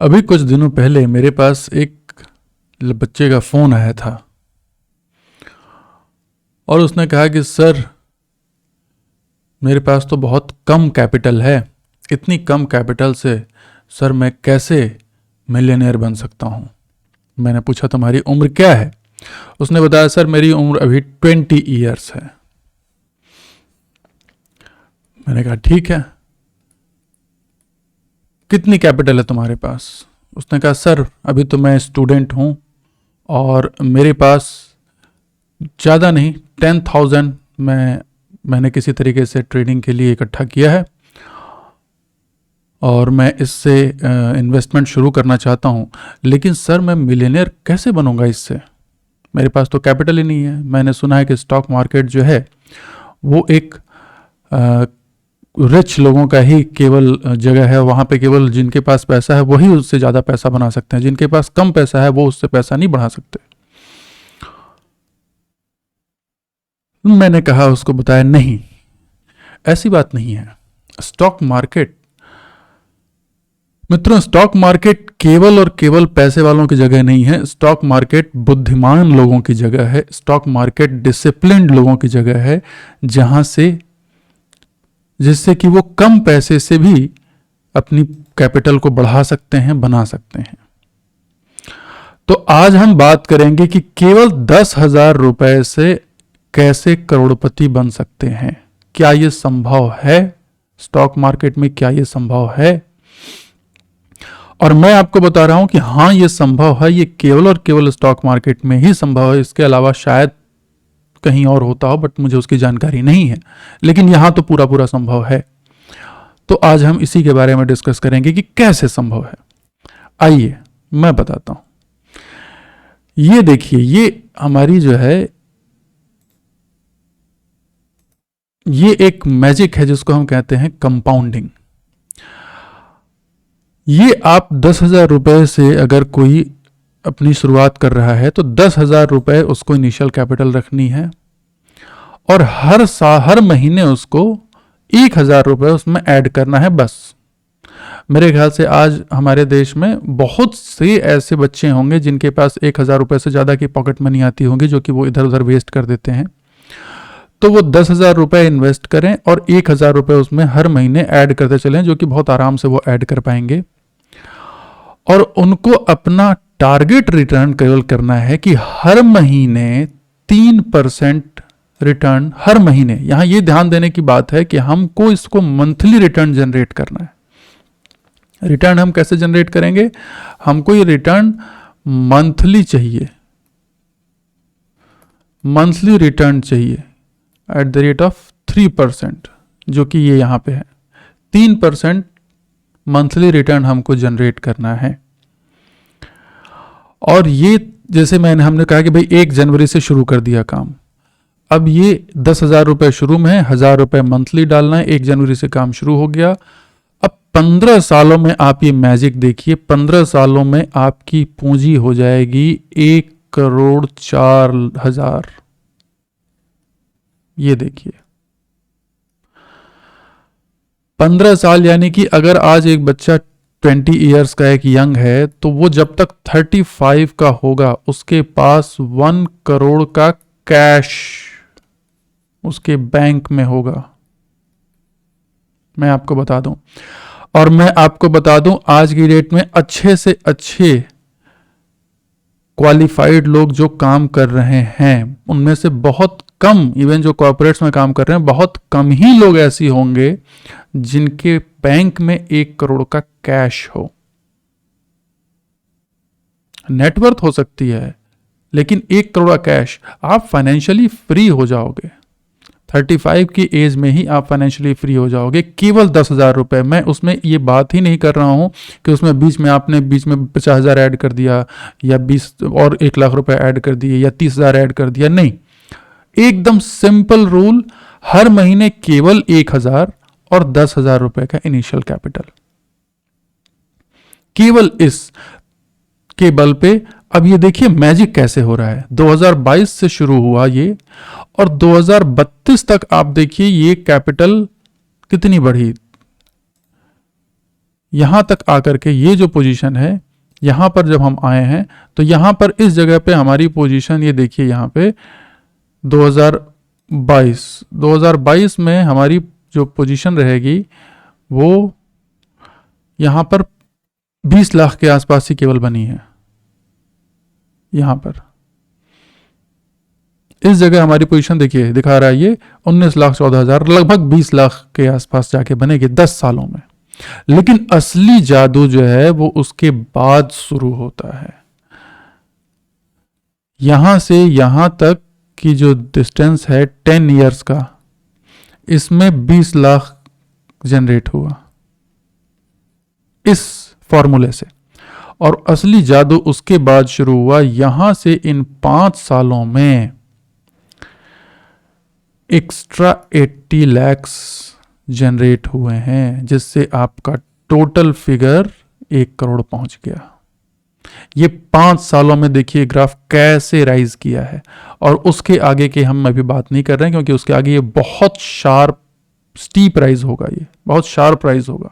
अभी कुछ दिनों पहले मेरे पास एक बच्चे का फ़ोन आया था और उसने कहा कि सर, मेरे पास तो बहुत कम कैपिटल है। इतनी कम कैपिटल से सर मैं कैसे मिलियनेयर बन सकता हूँ। मैंने पूछा तुम्हारी उम्र क्या है? उसने बताया सर मेरी उम्र अभी 20 ईयर्स है। मैंने कहा ठीक है, कितनी कैपिटल है तुम्हारे पास? उसने कहा सर अभी तो मैं स्टूडेंट हूँ और मेरे पास ज़्यादा नहीं 10,000 मैंने किसी तरीके से ट्रेडिंग के लिए इकट्ठा किया है और मैं इससे इन्वेस्टमेंट शुरू करना चाहता हूँ। लेकिन सर मैं मिलियनेयर कैसे बनूँगा इससे? मेरे पास तो कैपिटल ही नहीं है। मैंने सुना है कि स्टॉक मार्केट जो है वो एक रिच लोगों का ही केवल जगह है। वहाँ पे केवल जिनके पास पैसा है वही उससे ज़्यादा पैसा बना सकते हैं, जिनके पास कम पैसा है वो उससे पैसा नहीं बढ़ा सकते। मैंने कहा, उसको बताया नहीं, ऐसी बात नहीं है। स्टॉक मार्केट, मित्रों, स्टॉक मार्केट केवल और केवल पैसे वालों की जगह नहीं है। स्टॉक मार्केट बुद्धिमान लोगों की जगह है। स्टॉक मार्केट डिसिप्लिन्ड लोगों की जगह है, जहां से जिससे कि वो कम पैसे से भी अपनी कैपिटल को बढ़ा सकते हैं, बना सकते हैं। तो आज हम बात करेंगे कि केवल 10,000 रुपए से कैसे करोड़पति बन सकते हैं। क्या यह संभव है? स्टॉक मार्केट में क्या यह संभव है? और मैं आपको बता रहा हूं कि हाँ ये संभव है। ये केवल और केवल स्टॉक मार्केट में ही संभव है। इसके अलावा शायद कहीं और होता हो, बट मुझे उसकी जानकारी नहीं है। लेकिन यहां तो पूरा पूरा संभव है। तो आज हम इसी के बारे में डिस्कस करेंगे कि कैसे संभव है। आइए मैं बताता हूं। ये देखिए, ये हमारी जो है ये एक मैजिक है जिसको हम कहते हैं कंपाउंडिंग। ये आप 10,000 रुपए से अगर कोई अपनी शुरुआत कर रहा है तो 10,000 रुपए उसको इनिशियल कैपिटल रखनी है और हर महीने उसको 1,000 रुपए उसमें ऐड करना है बस। मेरे ख्याल से आज हमारे देश में बहुत से ऐसे बच्चे होंगे जिनके पास 1,000 रुपए से ज़्यादा की पॉकेट मनी आती होंगी, जो कि वो इधर उधर वेस्ट कर देते हैं। तो वो 10,000 रुपए इन्वेस्ट करें और 1,000 रुपए उसमें हर महीने ऐड करते चलें, जो कि बहुत आराम से वो ऐड कर पाएंगे। और उनको अपना टारगेट रिटर्न केवल करना है कि हर महीने 3% रिटर्न हर महीने। यहां ये ध्यान देने की बात है कि हमको इसको मंथली रिटर्न जनरेट करना है। रिटर्न हम कैसे जनरेट करेंगे? हमको ये रिटर्न मंथली चाहिए, मंथली रिटर्न चाहिए एट द रेट ऑफ 3%, जो कि ये यहां पे है। 3% मंथली रिटर्न हमको जनरेट करना है। और ये जैसे हमने कहा कि भाई 1 जनवरी से शुरू कर दिया काम। अब ये 10,000 रुपए शुरू में है, 1,000 रुपए मंथली डालना है। 1 जनवरी से काम शुरू हो गया। अब 15 सालों में आप ये मैजिक देखिए। 15 सालों में आपकी पूंजी हो जाएगी 1,04,00,000। ये देखिए 15 साल, यानी कि अगर आज एक बच्चा 20 ईयर्स का एक यंग है तो वो जब तक 35 का होगा उसके पास 1 करोड़ का कैश उसके बैंक में होगा। मैं आपको बता दूं, और मैं आपको बता दूं आज की डेट में अच्छे से अच्छे क्वालिफाइड लोग जो काम कर रहे हैं उनमें से बहुत कम, इवन जो कॉर्पोरेट्स में काम कर रहे हैं, बहुत कम ही लोग ऐसी होंगे जिनके बैंक में 1 करोड़ का कैश हो। नेटवर्थ हो सकती है लेकिन 1 करोड़ का कैश, आप फाइनेंशियली फ्री हो जाओगे। 35 की एज में ही आप फाइनेंशियली फ्री हो जाओगे केवल 10,000 रुपए। मैं उसमें ये बात ही नहीं कर रहा हूं कि उसमें बीच में 50,000 ऐड कर दिया या 20 और 1 लाख रुपए ऐड कर दिए या 30,000 ऐड कर दिया। नहीं, एकदम सिंपल रूल, हर महीने केवल 1,000 और 10,000 रुपए का इनिशियल कैपिटल। केवल इस के बल पे अब ये देखिए मैजिक कैसे हो रहा है। 2022 से शुरू हुआ ये, और 2032 तक आप देखिए ये कैपिटल कितनी बढ़ी। यहाँ तक आकर के ये जो पोजीशन है, यहाँ पर जब हम आए हैं तो यहाँ पर इस जगह पे हमारी पोजीशन, ये देखिए यहाँ पे 2022 में हमारी जो पोजीशन रहेगी वो यहाँ पर 20 लाख के आसपास ही केवल बनी है। यहाँ पर इस जगह हमारी पोजीशन देखिए दिखा रहा है ये 19,14,000, लगभग 20 लाख के आसपास जाके बनेगी 10 सालों में। लेकिन असली जादू जो है वो उसके बाद शुरू होता है। यहां से यहां तक की जो डिस्टेंस है 10 इयर्स का, इसमें 20 लाख जनरेट हुआ इस फॉर्मूले से। और असली जादू उसके बाद शुरू हुआ। यहां से इन 5 सालों में एक्स्ट्रा 80 लैक्स जनरेट हुए हैं, जिससे आपका टोटल फिगर 1 करोड़ पहुंच गया। ये 5 सालों में देखिए ग्राफ कैसे राइज किया है। और उसके आगे के हम अभी बात नहीं कर रहे हैं, क्योंकि उसके आगे ये बहुत शार्प स्टीप राइज होगा, ये बहुत शार्प राइज होगा।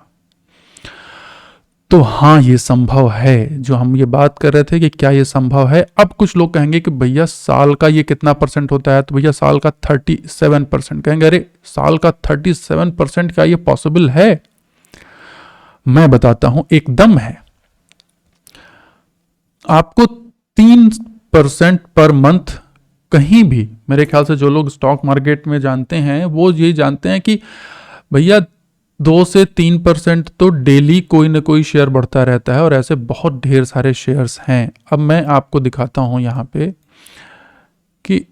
तो हाँ, ये संभव है। जो हम ये बात कर रहे थे कि क्या ये संभव है। अब कुछ लोग कहेंगे कि भैया साल का ये कितना परसेंट होता है, तो भैया साल का 37%। कहेंगे अरे साल का 37% क्या ये पॉसिबल है? मैं बताता हूं, एकदम है। आपको 3% पर मंथ कहीं भी, मेरे ख्याल से जो लोग स्टॉक मार्केट में जानते हैं वो ये जानते हैं कि भैया 2 से 3% तो डेली कोई ना कोई शेयर बढ़ता रहता है, और ऐसे बहुत ढेर सारे शेयर्स हैं। अब मैं आपको दिखाता हूं यहां पे कि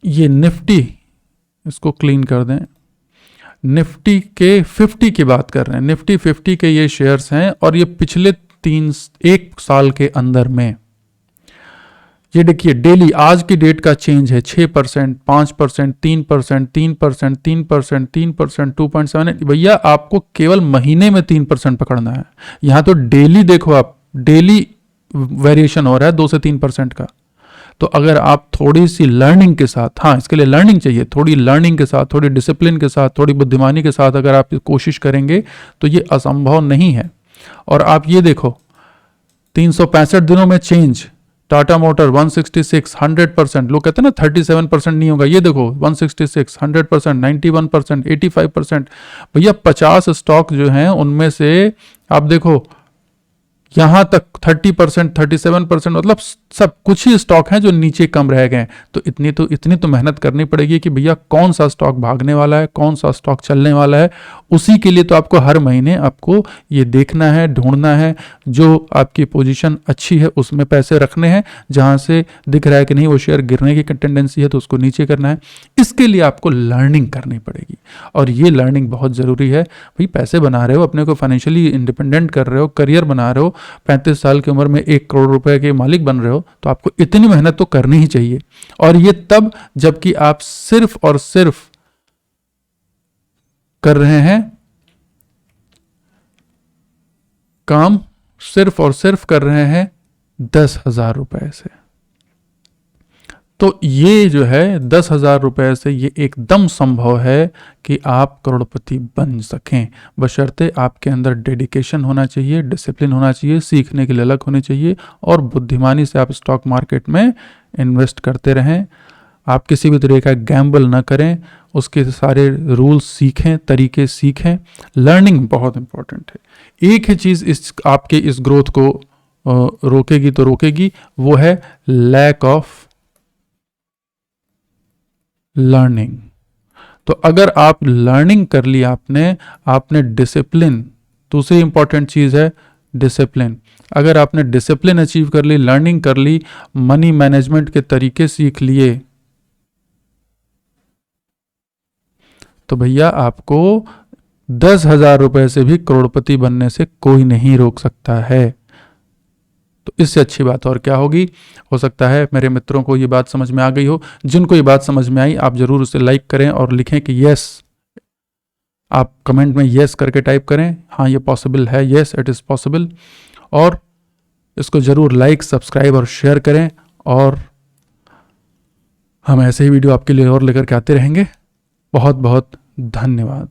ये निफ्टी, इसको क्लीन कर दें, निफ्टी के 50 की बात कर रहे हैं। निफ्टी 50 के ये शेयर्स हैं, और ये पिछले 1 साल के अंदर में ये देखिए डेली आज की डेट का चेंज है 6%, 5%, 3%, 3%, 3%, 3%, 2.7। भैया आपको केवल महीने में 3% पकड़ना है। यहां तो डेली देखो, आप डेली वेरिएशन हो रहा है 2 से 3% का। तो अगर आप थोड़ी सी लर्निंग के साथ, हाँ इसके लिए लर्निंग चाहिए, थोड़ी लर्निंग के साथ, थोड़ी डिसिप्लिन के साथ, थोड़ी बुद्धिमानी के साथ अगर आप कोशिश करेंगे तो ये असंभव नहीं है। और आप ये देखो 365 दिनों में चेंज, टाटा मोटर 166, 100%। लोग कहते हैं ना 37% नहीं होगा, ये देखो 166, 100%, 91%, 85%। भैया 50 स्टॉक जो हैं उनमें से आप देखो यहां तक 30%, 37%, मतलब सब कुछ ही स्टॉक हैं जो नीचे कम रह गए। तो इतनी तो मेहनत करनी पड़ेगी कि भैया कौन सा स्टॉक भागने वाला है, कौन सा स्टॉक चलने वाला है। उसी के लिए तो आपको हर महीने आपको ये देखना है, ढूंढना है। जो आपकी पोजीशन अच्छी है उसमें पैसे रखने हैं, जहां से दिख रहा है कि नहीं वो शेयर गिरने की टेंडेंसी है तो उसको नीचे करना है। इसके लिए आपको लर्निंग करनी पड़ेगी, और ये लर्निंग बहुत ज़रूरी है। भाई पैसे बना रहे हो, अपने को फाइनेंशियली इंडिपेंडेंट कर रहे हो, करियर बना रहे हो, 35 साल की उम्र में 1 करोड़ रुपए के मालिक बन रहे हो, तो आपको इतनी मेहनत तो करनी ही चाहिए। और ये तब जबकि आप सिर्फ और सिर्फ कर रहे हैं काम, सिर्फ और सिर्फ कर रहे हैं 10,000 रुपए से। तो ये जो है 10,000 रुपए से ये एकदम संभव है कि आप करोड़पति बन सकें, बशर्ते आपके अंदर डेडिकेशन होना चाहिए, डिसिप्लिन होना चाहिए, सीखने के लिए अलग होनी चाहिए, और बुद्धिमानी से आप स्टॉक मार्केट में इन्वेस्ट करते रहें। आप किसी भी तरह का गैम्बल ना करें, उसके सारे रूल्स सीखें, तरीके सीखें। लर्निंग बहुत इंपॉर्टेंट है। एक ही चीज़ आपके इस ग्रोथ को रोकेगी तो रोकेगी, वो है लैक ऑफ लर्निंग। तो अगर आप लर्निंग कर ली, आपने डिसिप्लिन, दूसरी इंपॉर्टेंट चीज है डिसिप्लिन। अगर आपने डिसिप्लिन अचीव कर ली, लर्निंग कर ली, मनी मैनेजमेंट के तरीके सीख लिए, तो भैया आपको 10,000 रुपए से भी करोड़पति बनने से कोई नहीं रोक सकता है। तो इससे अच्छी बात और क्या होगी। हो सकता है मेरे मित्रों को ये बात समझ में आ गई हो। जिनको ये बात समझ में आई आप जरूर उसे लाइक करें और लिखें कि यस, आप कमेंट में यस करके टाइप करें, हाँ ये पॉसिबल है, यस इट इज़ पॉसिबल। और इसको जरूर लाइक, सब्सक्राइब और शेयर करें, और हम ऐसे ही वीडियो आपके लिए और लेकर के आते रहेंगे। बहुत बहुत धन्यवाद।